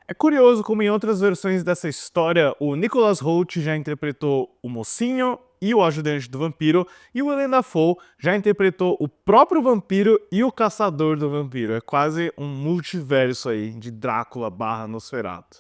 É curioso como em outras versões dessa história, o Nicholas Hoult já interpretou o mocinho e o ajudante do vampiro, e o Willem Dafoe já interpretou o próprio vampiro e o caçador do vampiro. É quase um multiverso aí de Drácula barra Nosferatu.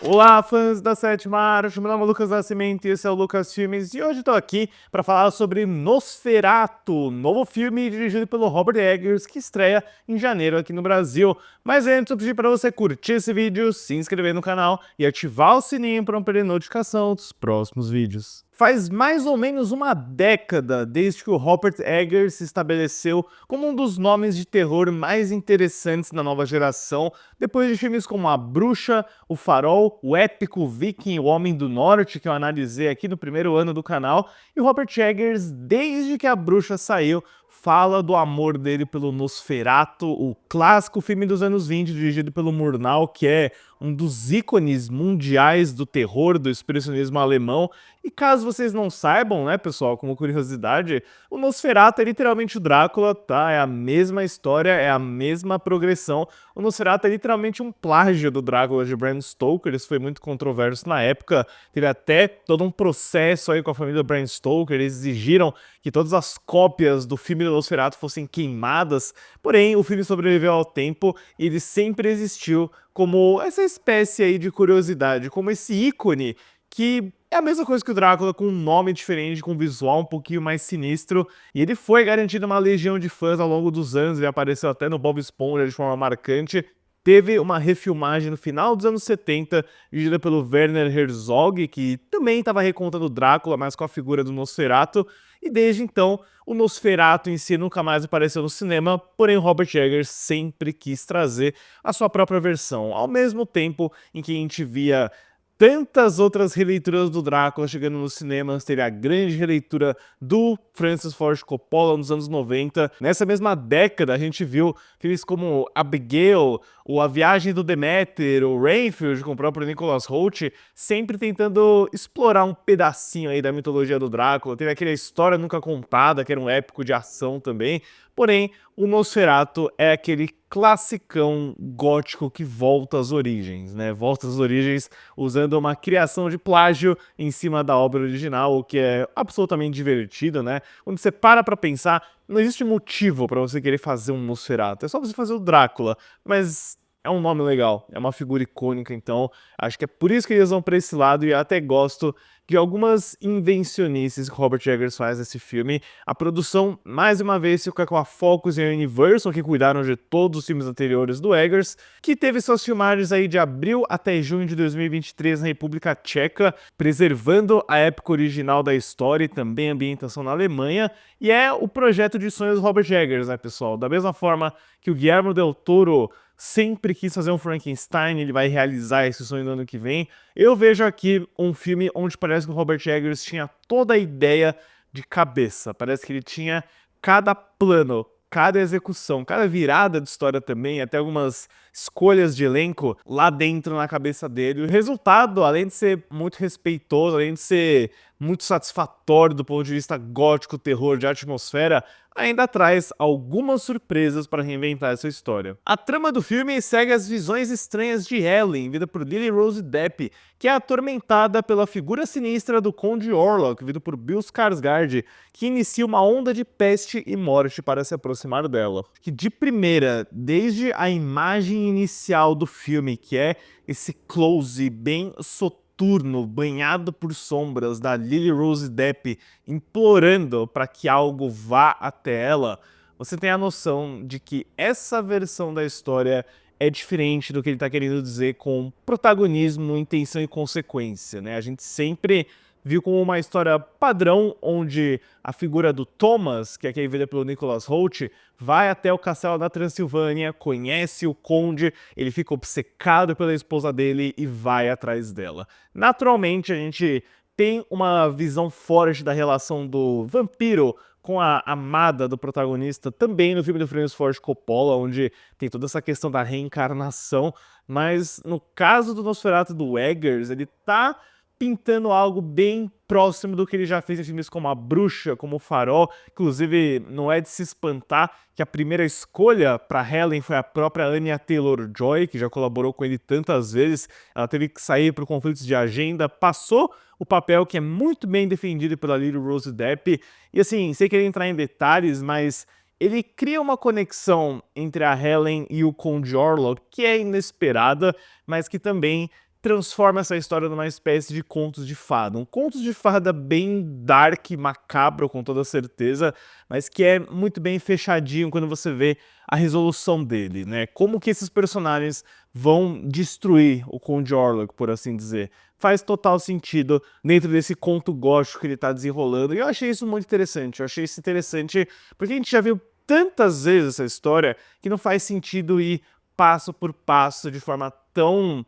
Olá, fãs da Sétima Arte, meu nome é Lucas Nascimento e esse é o Lucas Filmes, e hoje estou aqui para falar sobre Nosferatu, novo filme dirigido pelo Robert Eggers, que estreia em janeiro aqui no Brasil. Mas antes eu pedi para você curtir esse vídeo, se inscrever no canal e ativar o sininho para não perder notificação dos próximos vídeos. Faz mais ou menos uma década desde que o Robert Eggers se estabeleceu como um dos nomes de terror mais interessantes da nova geração, depois de filmes como A Bruxa, O Farol, o épico Viking, O Homem do Norte, que eu analisei aqui no primeiro ano do canal, e o Robert Eggers, desde que A Bruxa saiu, fala do amor dele pelo Nosferatu, o clássico filme dos anos 20, dirigido pelo Murnau, que é um dos ícones mundiais do terror, do expressionismo alemão. E caso vocês não saibam, né, pessoal, como curiosidade, o Nosferatu é literalmente o Drácula, tá? É a mesma história, é a mesma progressão. O Nosferatu é literalmente um plágio do Drácula de Bram Stoker, isso foi muito controverso na época. Teve até todo um processo aí com a família Bram Stoker, eles exigiram que todas as cópias do filme do Nosferatu fossem queimadas, porém o filme sobreviveu ao tempo e ele sempre existiu como essa espécie aí de curiosidade, como esse ícone que é a mesma coisa que o Drácula, com um nome diferente, com um visual um pouquinho mais sinistro, e ele foi garantido uma legião de fãs ao longo dos anos, ele apareceu até no Bob Esponja de forma marcante. Teve uma refilmagem no final dos anos 70, dirigida pelo Werner Herzog, que também estava recontando Drácula, mas com a figura do Nosferatu, e desde então o Nosferatu em si nunca mais apareceu no cinema, porém o Robert Eggers sempre quis trazer a sua própria versão, ao mesmo tempo em que a gente via tantas outras releituras do Drácula chegando nos cinemas. Teve a grande releitura do Francis Ford Coppola nos anos 90. Nessa mesma década, a gente viu filmes como Abigail, ou A Viagem do Deméter, o Renfield, com o próprio Nicholas Hoult, sempre tentando explorar um pedacinho aí da mitologia do Drácula. Teve aquela História Nunca Contada, que era um épico de ação também. Porém, o Nosferatu é aquele classicão gótico que volta às origens, né? Volta às origens usando uma criação de plágio em cima da obra original, o que é absolutamente divertido, né? Quando você para pra pensar, não existe motivo pra você querer fazer um Nosferatu, é só você fazer o Drácula, mas é um nome legal, é uma figura icônica, então acho que é por isso que eles vão pra esse lado, e eu até gosto de algumas invencionices que Robert Eggers faz nesse filme. A produção, mais uma vez, fica com a Focus e a Universal, que cuidaram de todos os filmes anteriores do Eggers, que teve suas filmagens aí de abril até junho de 2023 na República Tcheca, preservando a época original da história e também a ambientação na Alemanha, e é o projeto de sonhos do Robert Eggers, né, pessoal? Da mesma forma que o Guillermo del Toro sempre quis fazer um Frankenstein, ele vai realizar esse sonho no ano que vem. Eu vejo aqui um filme onde parece que o Robert Eggers tinha toda a ideia de cabeça. Parece que ele tinha cada plano, cada execução, cada virada de história também, até algumas escolhas de elenco lá dentro na cabeça dele. O resultado, além de ser muito respeitoso, além de ser muito satisfatório do ponto de vista gótico, terror, de atmosfera, ainda traz algumas surpresas para reinventar essa história. A trama do filme segue as visões estranhas de Helen, vida por Lily Rose Depp, que é atormentada pela figura sinistra do Conde Orlok, vivido por Bill Skarsgård, que inicia uma onda de peste e morte para se aproximar dela. Que de primeira, desde a imagem inicial do filme, que é esse close bem soturno, banhado por sombras da Lily Rose Depp, implorando para que algo vá até ela, você tem a noção de que essa versão da história é diferente do que ele está querendo dizer com protagonismo, intenção e consequência, né? A gente sempre viu como uma história padrão, onde a figura do Thomas, que é quem vivida pelo Nicholas Hoult, vai até o castelo da Transilvânia, conhece o conde, ele fica obcecado pela esposa dele e vai atrás dela. Naturalmente, a gente tem uma visão forte da relação do vampiro com a amada do protagonista, também no filme do Francis Ford Coppola, onde tem toda essa questão da reencarnação, mas no caso do Nosferatu do Eggers, ele tá pintando algo bem próximo do que ele já fez em filmes como A Bruxa, como O Farol. Inclusive, não é de se espantar que a primeira escolha para Helen foi a própria Anya Taylor-Joy, que já colaborou com ele tantas vezes. Ela teve que sair por conflitos de agenda, passou o papel que é muito bem defendido pela Lily Rose Depp. E assim, sem querer entrar em detalhes, mas ele cria uma conexão entre a Helen e o Conde Orlok que é inesperada, mas que também transforma essa história numa espécie de contos de fada. Um contos de fada bem dark, macabro, com toda certeza, mas que é muito bem fechadinho quando você vê a resolução dele, né? Como que esses personagens vão destruir o Conde Orlok, por assim dizer. Faz total sentido dentro desse conto gótico que ele tá desenrolando, e eu achei isso muito interessante. Eu achei isso interessante porque a gente já viu tantas vezes essa história que não faz sentido ir passo por passo de forma tão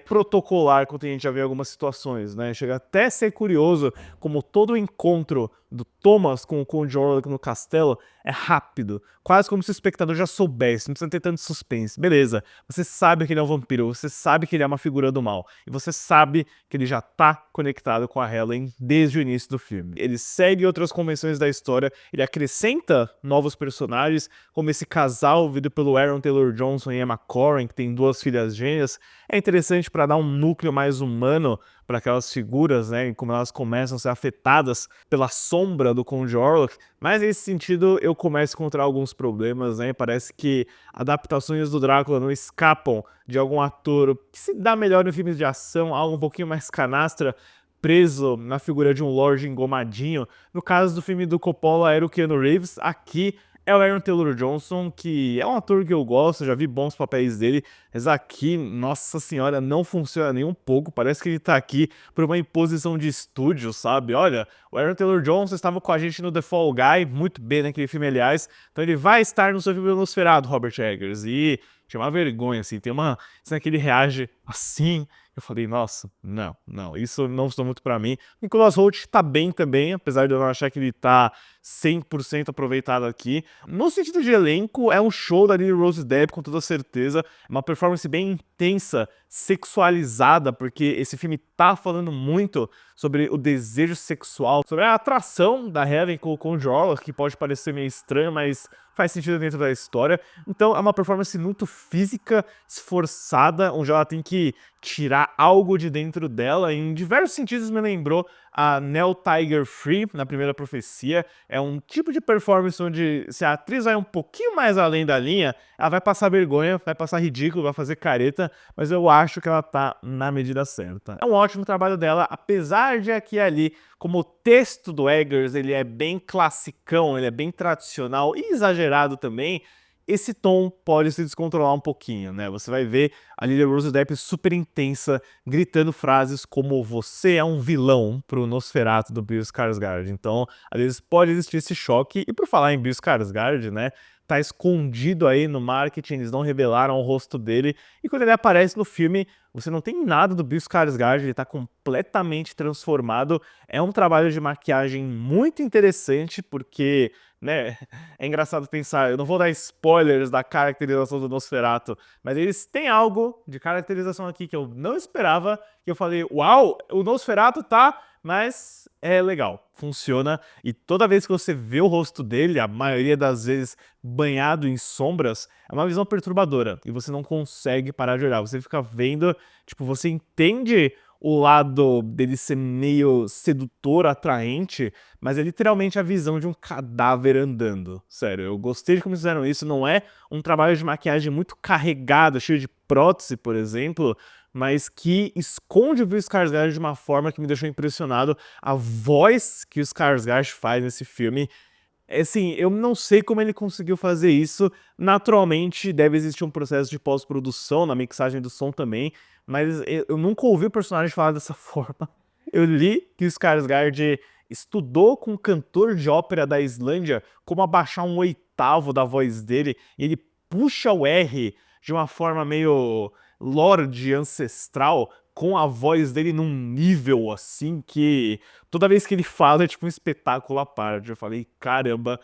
protocolar quanto a gente já vê em algumas situações, né? Chega até a ser curioso como todo o encontro do Thomas com o Conde Orlok no castelo é rápido, quase como se o espectador já soubesse, não precisa ter tanto suspense. Beleza, você sabe que ele é um vampiro, você sabe que ele é uma figura do mal, e você sabe que ele já tá conectado com a Helen desde o início do filme. Ele segue outras convenções da história, ele acrescenta novos personagens, como esse casal vivido pelo Aaron Taylor-Johnson e Emma Corrin, que tem 2 filhas gêmeas. É interessante para dar um núcleo mais humano para aquelas figuras, né, e como elas começam a ser afetadas pela sombra do Conde Orlok, mas nesse sentido eu começo a encontrar alguns problemas, né, parece que adaptações do Drácula não escapam de algum ator que se dá melhor em filmes de ação, algo um pouquinho mais canastra, preso na figura de um Lorde engomadinho. No caso do filme do Coppola era o Keanu Reeves, aqui é o Aaron Taylor-Johnson, que é um ator que eu gosto, já vi bons papéis dele, mas aqui, nossa senhora, não funciona nem um pouco, parece que ele tá aqui por uma imposição de estúdio, sabe? Olha, o Aaron Taylor-Johnson estava com a gente no The Fall Guy, muito bem naquele filme, aliás, então ele vai estar no seu filme Nosferatu, Robert Eggers, e tinha uma vergonha, assim, tem uma cena que ele reage assim. Eu falei, nossa, não, isso não estou muito pra mim. Nicolas Hoult tá bem também, apesar de eu não achar que ele tá 100% aproveitado aqui. No sentido de elenco, é um show da Lily Rose Depp, com toda certeza. É uma performance bem intensa, sexualizada, porque esse filme tá falando muito sobre o desejo sexual, sobre a atração da Helen com o Conde Orlok, que pode parecer meio estranho, mas faz sentido dentro da história. Então é uma performance muito física, esforçada, onde ela tem que tirar algo de dentro dela. Em diversos sentidos me lembrou a Nell Tiger Free na Primeira Profecia. É um tipo de performance onde, se a atriz vai um pouquinho mais além da linha, ela vai passar vergonha, vai passar ridículo, vai fazer careta, mas eu acho que ela tá na medida certa. É um ótimo trabalho dela, apesar de aqui e ali, como o texto do Eggers ele é bem classicão, ele é bem tradicional e exagerado também, esse tom pode se descontrolar um pouquinho, né? Você vai ver a Lily Rose Depp super intensa, gritando frases como "você é um vilão" pro Nosferatu do Bill Skarsgård. Então, às vezes pode existir esse choque. E por falar em Bill Skarsgård, né? Tá escondido aí no marketing, eles não revelaram o rosto dele. E quando ele aparece no filme, você não tem nada do Bill Skarsgård, ele tá completamente transformado. É um trabalho de maquiagem muito interessante, porque, né, é engraçado pensar, eu não vou dar spoilers da caracterização do Nosferatu, mas eles têm algo de caracterização aqui que eu não esperava, que eu falei, uau, o Nosferatu tá, mas é legal, funciona, e toda vez que você vê o rosto dele, a maioria das vezes banhado em sombras, é uma visão perturbadora, e você não consegue parar de olhar, você fica vendo, tipo, você entende o lado dele ser meio sedutor, atraente, mas é literalmente a visão de um cadáver andando. Sério, eu gostei de como fizeram isso, não é um trabalho de maquiagem muito carregado, cheio de prótese, por exemplo, mas que esconde o Bill Skarsgård de uma forma que me deixou impressionado. A voz que o Skarsgård faz nesse filme, assim, eu não sei como ele conseguiu fazer isso. Naturalmente, deve existir um processo de pós-produção na mixagem do som também, mas eu nunca ouvi o personagem falar dessa forma. Eu li que o Skarsgård estudou com um cantor de ópera da Islândia como abaixar um oitavo da voz dele, e ele puxa o R de uma forma meio lorde ancestral, com a voz dele num nível assim que toda vez que ele fala é tipo um espetáculo à parte. Eu falei, caramba,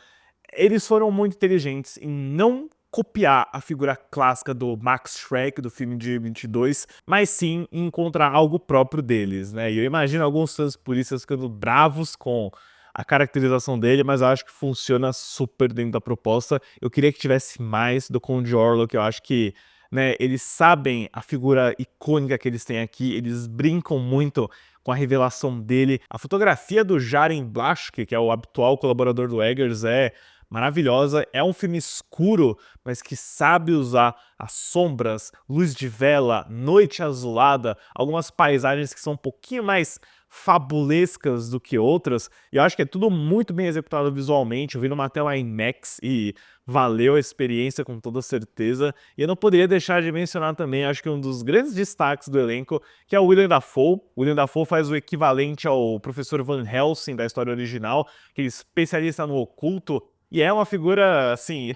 eles foram muito inteligentes em não copiar a figura clássica do Max Schreck, do filme de 22, mas sim encontrar algo próprio deles, né? E eu imagino alguns fãs puristas ficando bravos com a caracterização dele, mas eu acho que funciona super dentro da proposta. Eu queria que tivesse mais do Conde Orlok, eu acho que, né, eles sabem a figura icônica que eles têm aqui, eles brincam muito com a revelação dele. A fotografia do Jaren Blaschke, que é o habitual colaborador do Eggers, é maravilhosa. É um filme escuro, mas que sabe usar as sombras, luz de vela, noite azulada, algumas paisagens que são um pouquinho mais fabulescas do que outras, e eu acho que é tudo muito bem executado visualmente. Eu vi numa tela IMAX e valeu a experiência com toda certeza. E eu não poderia deixar de mencionar também, acho que um dos grandes destaques do elenco, que é o Willem Dafoe. O Willem Dafoe faz o equivalente ao professor Van Helsing da história original, que é especialista no oculto, e é uma figura, assim...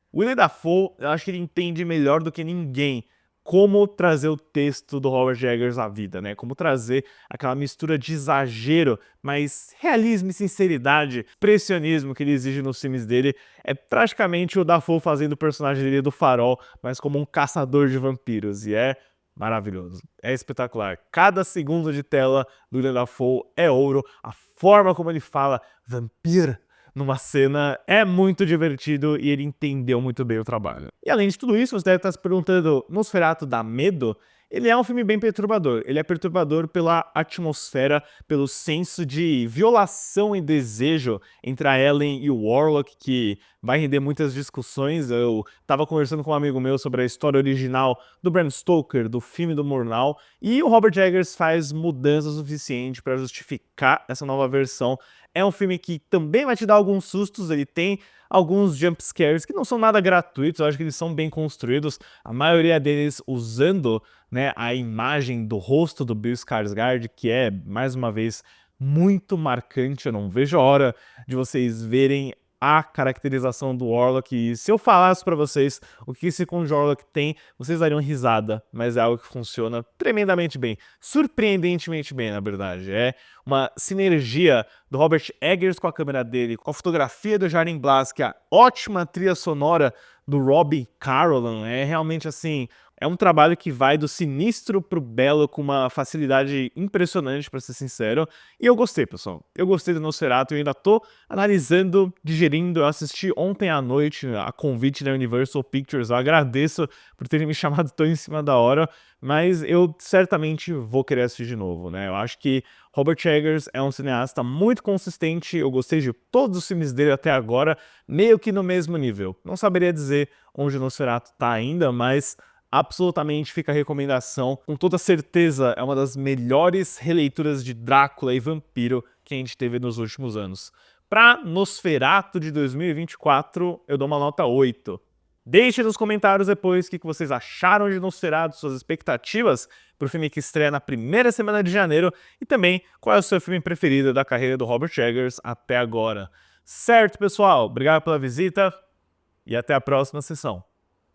O Willem Dafoe, eu acho que ele entende melhor do que ninguém como trazer o texto do Robert Eggers à vida, né? Como trazer aquela mistura de exagero, mas realismo e sinceridade, expressionismo que ele exige nos filmes dele. É praticamente o Dafoe fazendo o personagem dele do Farol, mas como um caçador de vampiros, e é maravilhoso, é espetacular. Cada segundo de tela do Willem Dafoe é ouro, a forma como ele fala vampiro numa cena é muito divertido e ele entendeu muito bem o trabalho. E além de tudo isso, você deve estar se perguntando, Nosferatu dá medo? Ele é um filme bem perturbador. Ele é perturbador pela atmosfera, pelo senso de violação e desejo entre a Ellen e o Warlock, que vai render muitas discussões. Eu estava conversando com um amigo meu sobre a história original do Bram Stoker, do filme do Murnau, e o Robert Eggers faz mudança suficiente para justificar essa nova versão. É um filme que também vai te dar alguns sustos, ele tem alguns jump scares que não são nada gratuitos, eu acho que eles são bem construídos, a maioria deles usando, né, a imagem do rosto do Bill Skarsgård, que é, mais uma vez, muito marcante. Eu não vejo a hora de vocês verem a caracterização do Warlock, e se eu falasse pra vocês o que esse Conde Warlock tem, vocês dariam risada, mas é algo que funciona tremendamente bem, surpreendentemente bem, na verdade. É uma sinergia do Robert Eggers com a câmera dele, com a fotografia do Jaren Blaschke, a ótima trilha sonora do Robbie Carolan. É realmente assim, é um trabalho que vai do sinistro pro belo com uma facilidade impressionante, pra ser sincero. E eu gostei, pessoal. Eu gostei do Nosferatu, eu ainda tô analisando, digerindo. Eu assisti ontem à noite a convite da Universal Pictures. Eu agradeço por terem me chamado tão em cima da hora, mas eu certamente vou querer assistir de novo, né? Eu acho que Robert Eggers é um cineasta muito consistente, eu gostei de todos os filmes dele até agora, meio que no mesmo nível. Não saberia dizer onde o Nosferatu tá ainda, mas absolutamente fica a recomendação. Com toda certeza é uma das melhores releituras de Drácula e vampiro que a gente teve nos últimos anos. Pra Nosferatu de 2024, eu dou uma nota 8. Deixe nos comentários depois o que vocês acharam de Nosferatu, suas expectativas para o filme que estreia na primeira semana de janeiro, e também qual é o seu filme preferido da carreira do Robert Eggers até agora. Certo, pessoal? Obrigado pela visita e até a próxima sessão.